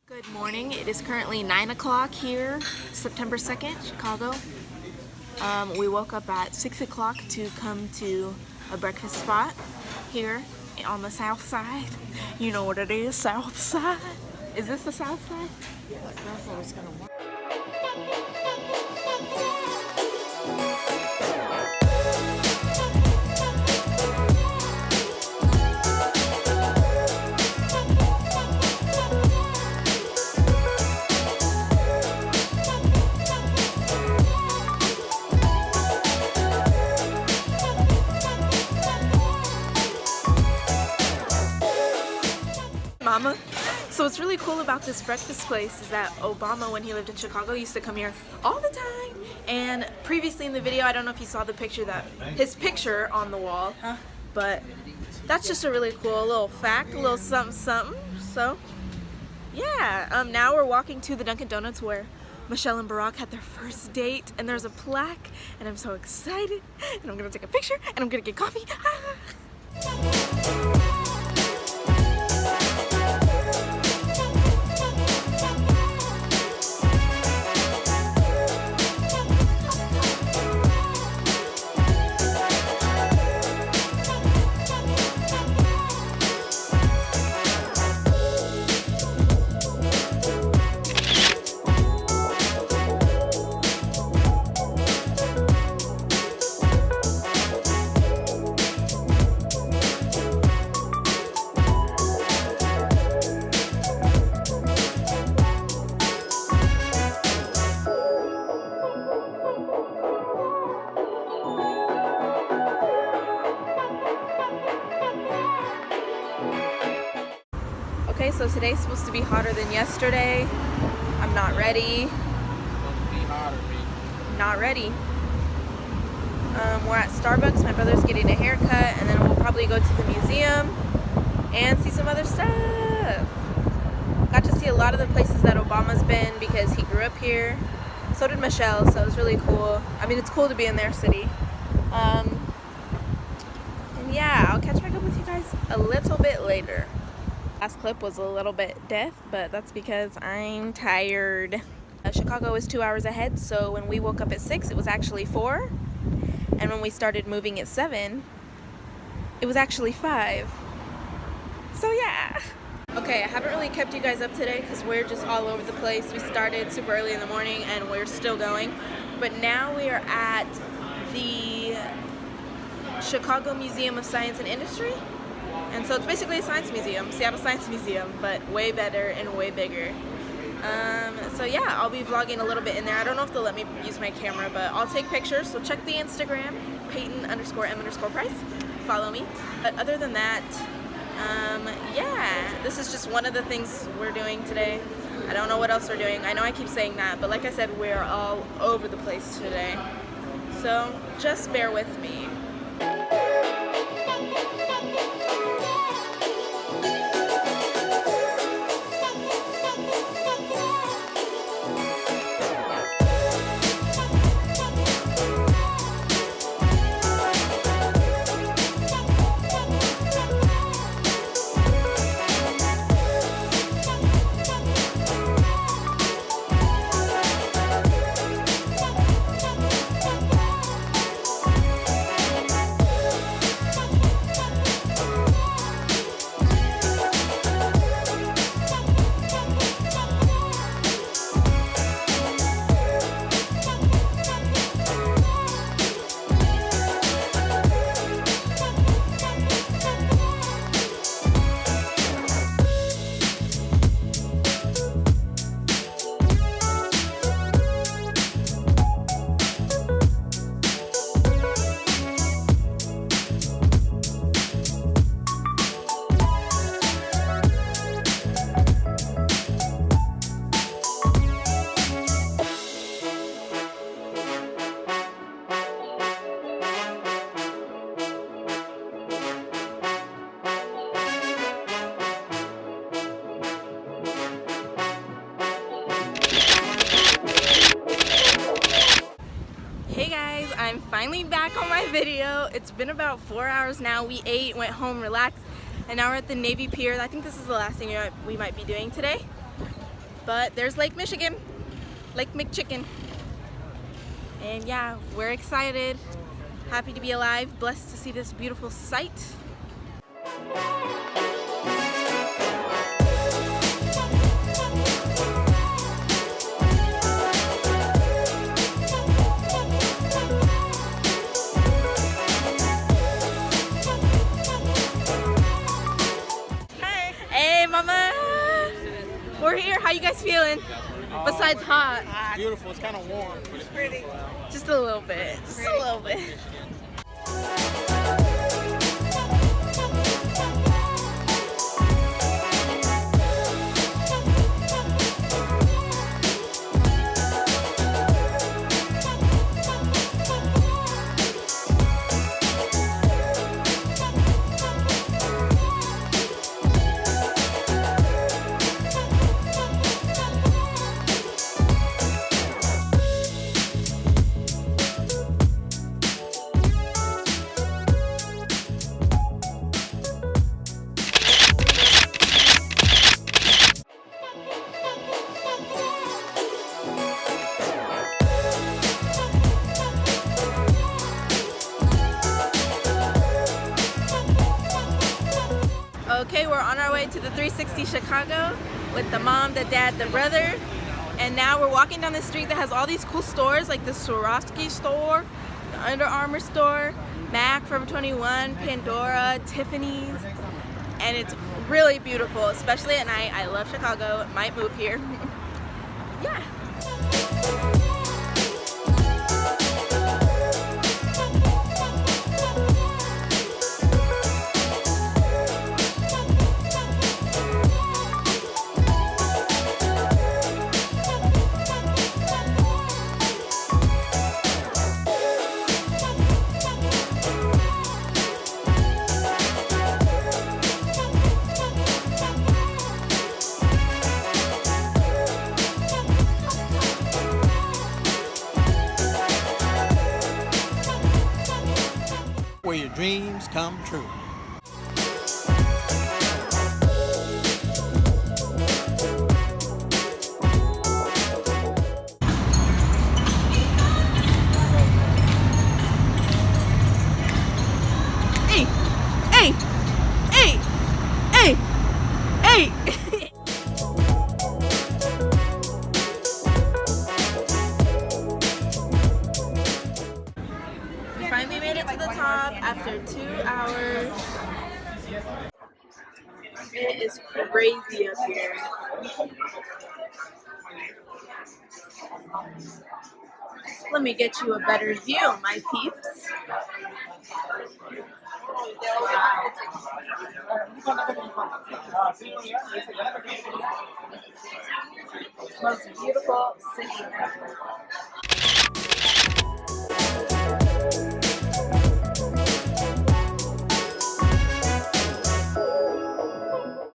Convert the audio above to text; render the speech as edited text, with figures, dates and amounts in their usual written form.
Good morning. It is currently 9 o'clock here, September 2nd, Chicago. We woke up at 6 o'clock to come to a breakfast spot here on the south side. You know what it is, south side. Is this the south side? Yeah, that's what it's gonna work. Mama. So what's really cool about this breakfast place is that Obama, when he lived in Chicago, used to come here all the time. And previously in the video, I don't know if you saw the picture, his picture on the wall, but that's just a really cool little fact, a little something something. So yeah, now we're walking to the Dunkin' Donuts where Michelle and Barack had their first date, and there's a plaque, and I'm so excited, and I'm gonna take a picture, and I'm gonna get coffee. Okay, so today's supposed to be hotter than yesterday. I'm not ready. It's supposed to be hotter, baby. Not ready. We're at Starbucks. My brother's getting a haircut, and then we'll probably go to the museum and see some other stuff. Got to see a lot of the places that Obama's been because he grew up here. So did Michelle, so it was really cool. I mean, it's cool to be in their city. And yeah, I'll catch back up with you guys a little bit later. Last clip was a little bit deaf, but that's because I'm tired. Chicago is 2 hours ahead, so when we woke up at 6, it was actually 4. And when we started moving at 7, it was actually 5. So yeah. Okay, I haven't really kept you guys up today because we're just all over the place. We started super early in the morning and we're still going. But now we are at the Chicago Museum of Science and Industry. And so it's basically a science museum, Seattle Science Museum, but way better and way bigger. So yeah, I'll be vlogging a little bit in there. I don't know if they'll let me use my camera, but I'll take pictures. So check the Instagram, Peyton_M_Price. Follow me. But other than that, yeah, this is just one of the things we're doing today. I don't know what else we're doing. I know I keep saying that, but like I said, we're all over the place today. So just bear with me. I'm finally back on my video. It's been about 4 hours now. We ate, went home, relaxed. And now we're at the Navy Pier. I think this is the last thing we might be doing today. But there's Lake Michigan, Lake McChicken. And yeah, we're excited, happy to be alive, blessed to see this beautiful sight. Hey, mama! We're here. How you guys feeling? Besides hot. It's beautiful. It's kind of warm, but it's pretty. Just a little bit. Just a little bit. Okay, we're on our way to the 360 Chicago with the mom, the dad, the brother. And now we're walking down the street that has all these cool stores like the Swarovski store, the Under Armour store, MAC, Forever 21, Pandora, Tiffany's. And it's really beautiful, especially at night. I love Chicago, might move here. Yeah. Where your dreams come true. Hey! Hey! Hey! Hey! Hey! We finally made it to the top after 2 hours. It is crazy up here. Let me get you a better view, my peeps. Most beautiful city ever.